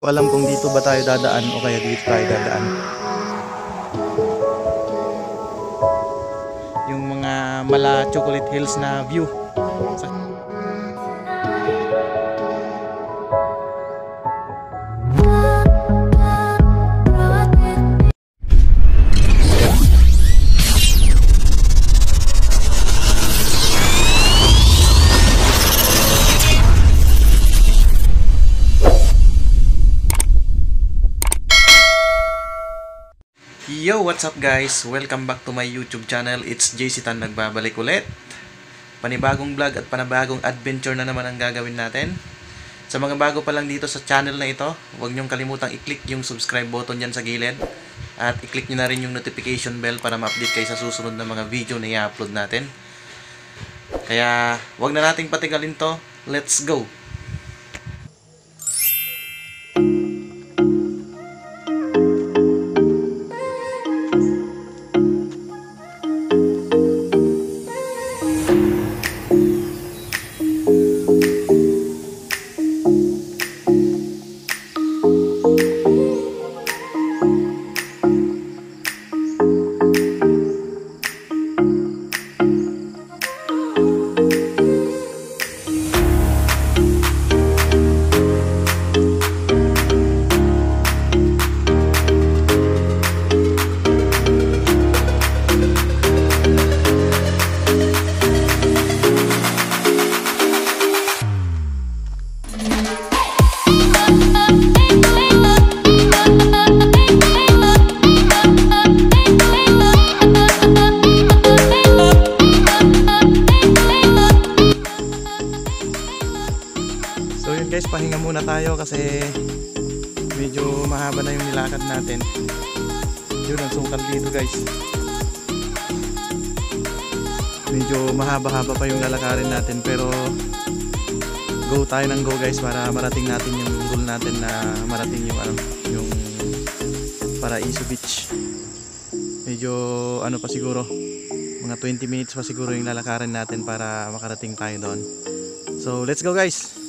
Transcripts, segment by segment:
Alam kung dito ba tayo dadaan o kaya dito tayo dadaan. Yung mga mala Chocolate Hills na view. Yo, what's up guys? Welcome back to my YouTube channel. It's JC Tan nagbabalik ulit. Panibagong vlog at panibagong adventure na naman ang gagawin natin. Sa mga bago pa lang dito sa channel na ito, huwag niyong kalimutang i-click yung subscribe button dyan sa gilid. At i-click niyo na rin yung notification bell para ma-update kayo sa susunod na mga video na i-upload natin. Kaya, huwag na nating patigalin to. Let's go! Guys, pahinga muna tayo kasi medyo mahaba na yung nilakad natin. Yun ang sukal dito guys. Medyo mahaba-haba pa yung lalakarin natin, pero go tayo ng go guys para marating natin yung goal natin, na marating yung yung Paraiso Beach. Medyo ano pa siguro, mga 20 minutes pa siguro yung lalakarin natin para makarating tayo doon. So let's go guys.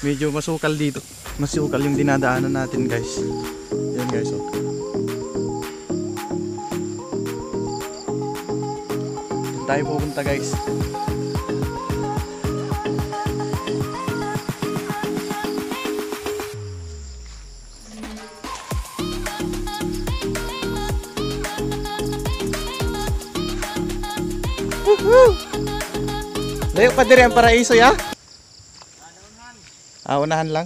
Medyo masukal dito. Masukal yung dinadaanan natin guys. Yan guys, oh. Doon tayo pupunta guys. Woohoo! Layo pa diri ang Paraiso ya? Unahan lang.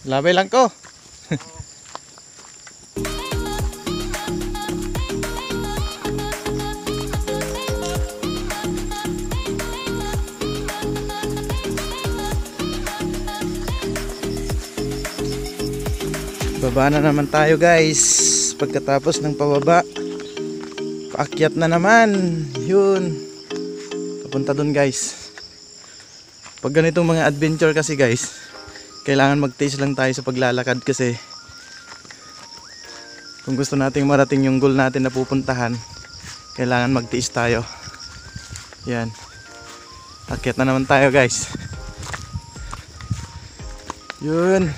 Labay lang ko. Baba na naman tayo guys. Pagkatapos ng pababa, paakyat na naman. Yun, papunta dun guys. Pag ganitong mga adventure kasi guys, kailangan mag-taste lang tayo sa paglalakad, kasi kung gusto nating marating yung goal natin na pupuntahan, kailangan mag-taste tayo. Yan, akyat na naman tayo guys. Yun,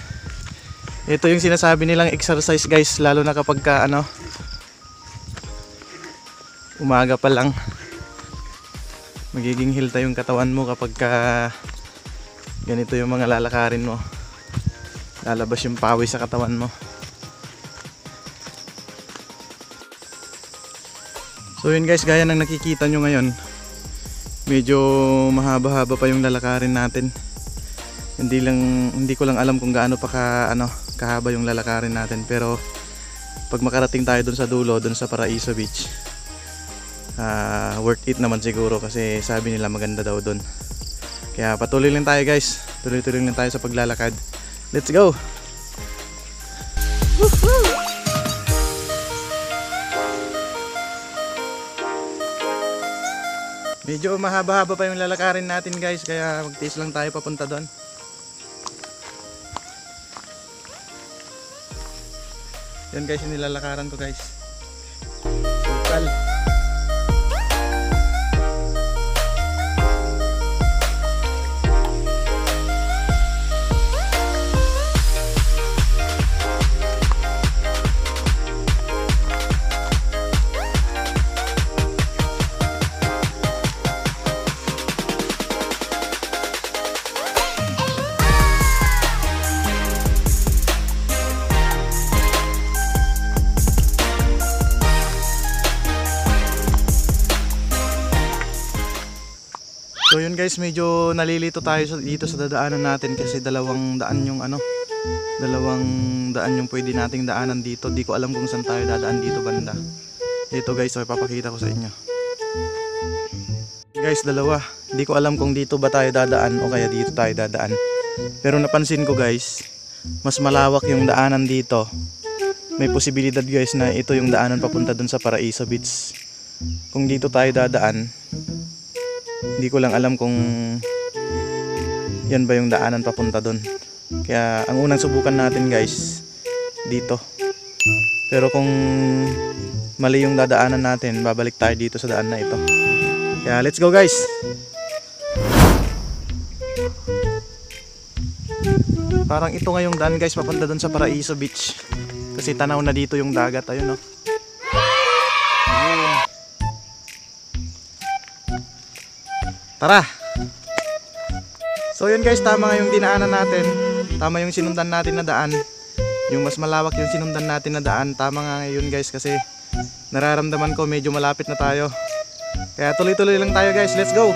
ito yung sinasabi nilang exercise guys, lalo na kapag ka umaga pa lang. Magiging hilta yung katawan mo kapag ka ganito yung mga lalakarin mo. Lalabas yung pawis sa katawan mo. So yun guys, gaya ng nakikita nyo ngayon, medyo mahaba-haba pa yung lalakarin natin. Hindi ko lang alam kung gaano pa kahaba yung lalakarin natin, pero pag makarating tayo dun sa dulo, dun sa Paraiso Beach, worth it naman siguro kasi sabi nila maganda daw doon. Kaya patuloy lang tayo guys, tuloy-tuloy lang tayo sa paglalakad. Let's go! Woohoo! Medyo mahaba-haba pa yung lalakarin natin guys, kaya magtiis lang tayo papunta doon. Yan guys yung nilalakaran ko guys. Sukal. So yun guys, medyo nalilito tayo dito sa dadaanan natin kasi dalawang daan yung pwede nating daanan dito. Di ko alam kung saan tayo dadaan dito banda. Dito guys, so ipapakita ko sa inyo. Guys, dalawa. Di ko alam kung dito ba tayo dadaan o kaya dito tayo dadaan. Pero napansin ko guys, mas malawak yung daanan dito. May posibilidad guys na ito yung daanan papunta dun sa Paraiso Beach. Kung dito tayo dadaan, hindi ko lang alam kung yan ba yung daanan papunta doon. Kaya ang unang subukan natin guys dito. Pero kung mali yung dadaanan natin, babalik tayo dito sa daan na ito. Kaya let's go guys. Parang ito nga yung daan guys papunta doon sa Paraiso Beach. Kasi tanaw na dito yung dagat, ayun no. Tara! So yun guys, tama nga yung dinaanan natin. Tama yung sinundan natin na daan. Yung mas malawak yung sinundan natin na daan. Tama nga yun guys kasi nararamdaman ko medyo malapit na tayo. Kaya tuloy-tuloy lang tayo guys, let's go!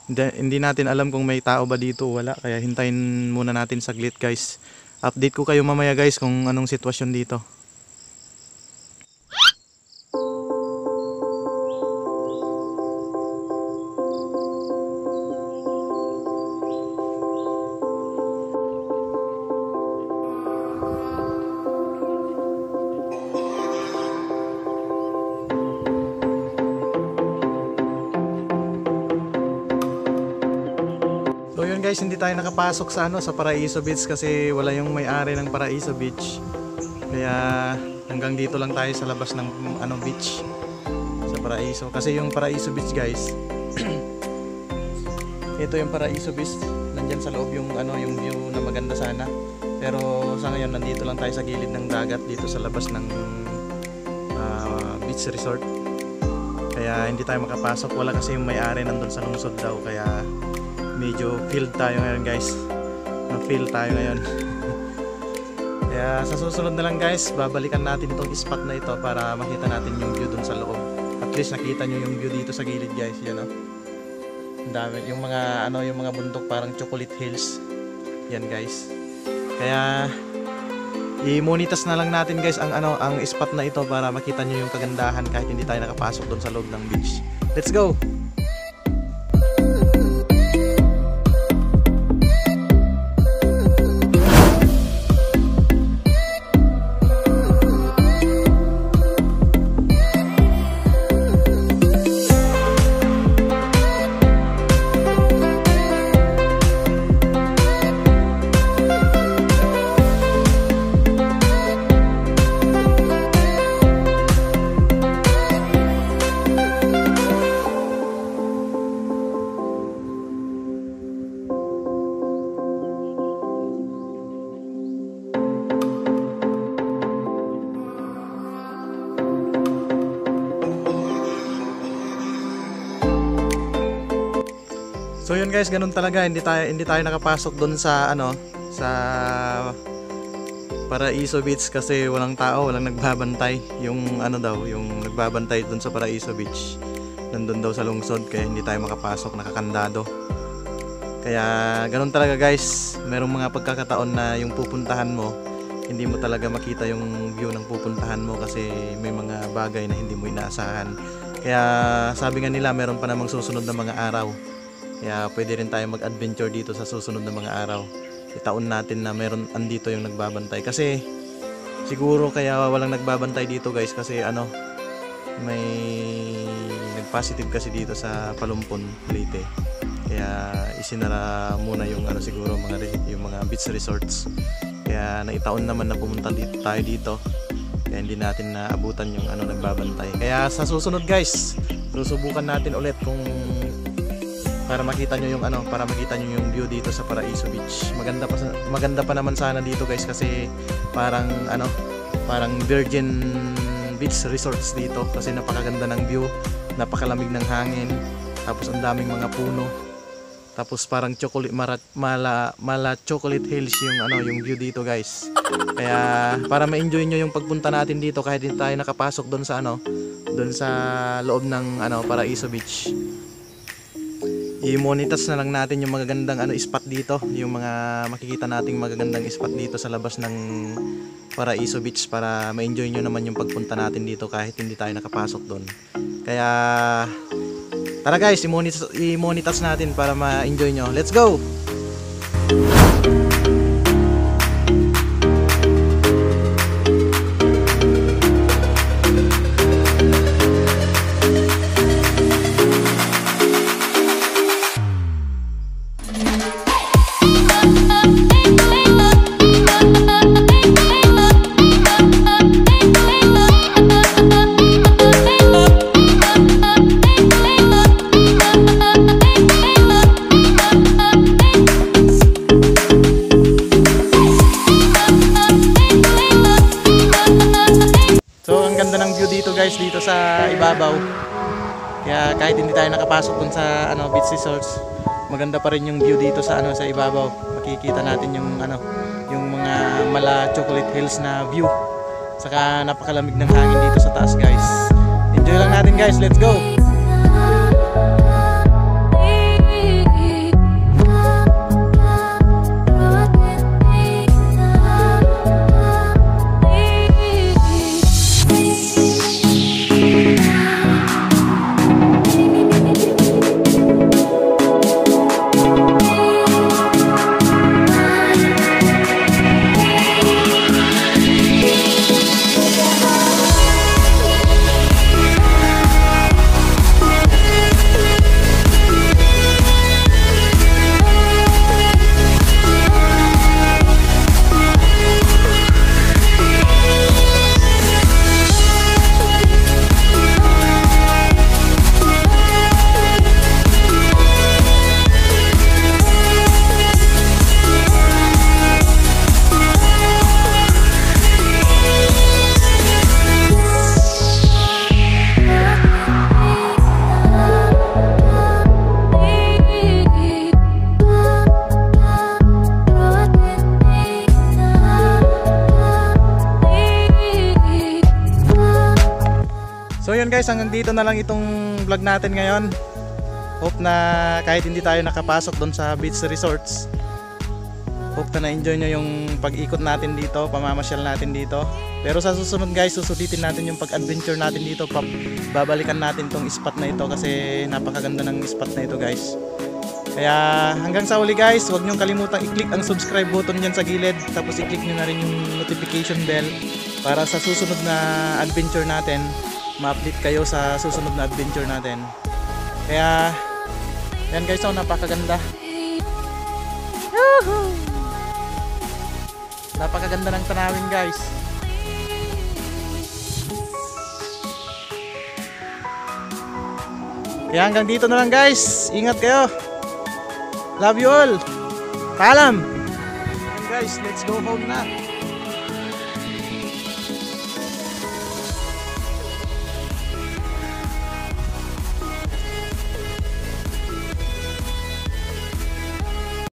Hindi natin alam kung may tao ba dito o wala, kaya hintayin muna natin saglit guys. Update ko kayo mamaya guys kung anong sitwasyon dito. So yun guys, hindi tayo nakapasok sa sa Paraiso Beach kasi wala yung may-ari ng Paraiso Beach. Kaya hanggang dito lang tayo sa labas ng beach sa Paraiso. Kasi yung Paraiso Beach guys, ito yung Paraiso Beach. Nandiyan sa loob yung yung view na maganda sana. Pero sa ngayon nandito lang tayo sa gilid ng dagat dito sa labas ng beach resort. Kaya hindi tayo makapasok, wala kasi yung may-ari nandun sa lungsod daw, kaya medyo field tayo ngayon guys. Na-field tayo ngayon. Kaya sa susunod na lang guys, babalikan natin itong spot na ito para makita natin yung view dun sa loob. At least nakita nyo yung view dito sa gilid guys, yan ang dami, yung mga yung mga bundok parang Chocolate Hills. Yan guys. Kaya i-monitas na lang natin guys ang ang spot na ito para makita nyo yung kagandahan kahit hindi tayo nakapasok dun sa loob ng beach. Let's go! So yun guys, ganun talaga, hindi tayo nakapasok doon sa sa Paraiso Beach kasi walang tao, walang nagbabantay. Yung yung nagbabantay doon sa Paraiso Beach nandun daw sa lungsod, kaya hindi tayo makapasok, nakakandado. Kaya ganun talaga guys, merong mga pagkakataon na yung pupuntahan mo hindi mo talaga makita yung view ng pupuntahan mo kasi may mga bagay na hindi mo inaasahan. Kaya sabi nga nila, meron pa namang susunod na mga araw. Kaya pwede rin tayo mag-adventure dito sa susunod na mga araw. Itaon natin na meron andito yung nagbabantay. Kasi siguro kaya walang nagbabantay dito guys kasi may nag-positive kasi dito sa Palumpon, Leyte. Kaya isinara muna yung siguro yung mga beach resorts. Kaya naitaon naman na pumunta tayo dito. Kaya hindi natin naabutan yung nagbabantay. Kaya sa susunod guys, susubukan natin ulit kung para makita nyo yung view dito sa Paraiso Beach. Maganda pa naman sana dito guys kasi parang virgin beach resorts dito kasi napakaganda ng view, napakalamig ng hangin, tapos ang daming mga puno, tapos parang mala Chocolate Hills yung view dito guys. Kaya para ma-enjoy nyo yung pagpunta natin dito kahit hindi tayo nakapasok doon sa loob ng Paraiso Beach, i-monitas na lang natin yung magagandang spot dito, yung mga makikita nating magagandang spot dito sa labas ng Paraiso Beach para ma-enjoy nyo naman yung pagpunta natin dito kahit hindi tayo nakapasok doon. Kaya tara guys, i-monitas natin para ma-enjoy nyo. Let's go! Dito sa ibabaw. Kaya kahit hindi tayo nakapasok dun sa beach resorts, maganda pa rin yung view dito sa sa ibabaw. Makikita natin yung yung mga mala Chocolate Hills na view. Saka napakalamig ng hangin dito sa taas guys. Enjoy lang natin guys. Let's go. yun guys, hanggang dito na lang itong vlog natin ngayon. Hope na kahit hindi tayo nakapasok doon sa beach resorts, hope na na-enjoy nyo yung pag-ikot natin dito, pamamasyal natin dito. Pero sa susunod guys, susulitin natin yung pag-adventure natin dito. Babalikan natin tong spot na ito kasi napakaganda ng spot na ito guys. Kaya hanggang sa uli guys, huwag nyong kalimutang i-click ang subscribe button dyan sa gilid. Tapos i-click nyo na rin yung notification bell para sa susunod na adventure natin, ma-update kayo sa susunod na adventure natin. Kaya yan guys, oh, napakaganda. Yahoo! Napakaganda ng tanawin guys. Kaya hanggang dito na lang guys. Ingat kayo. Love you all. Paalam. Guys, let's go home na.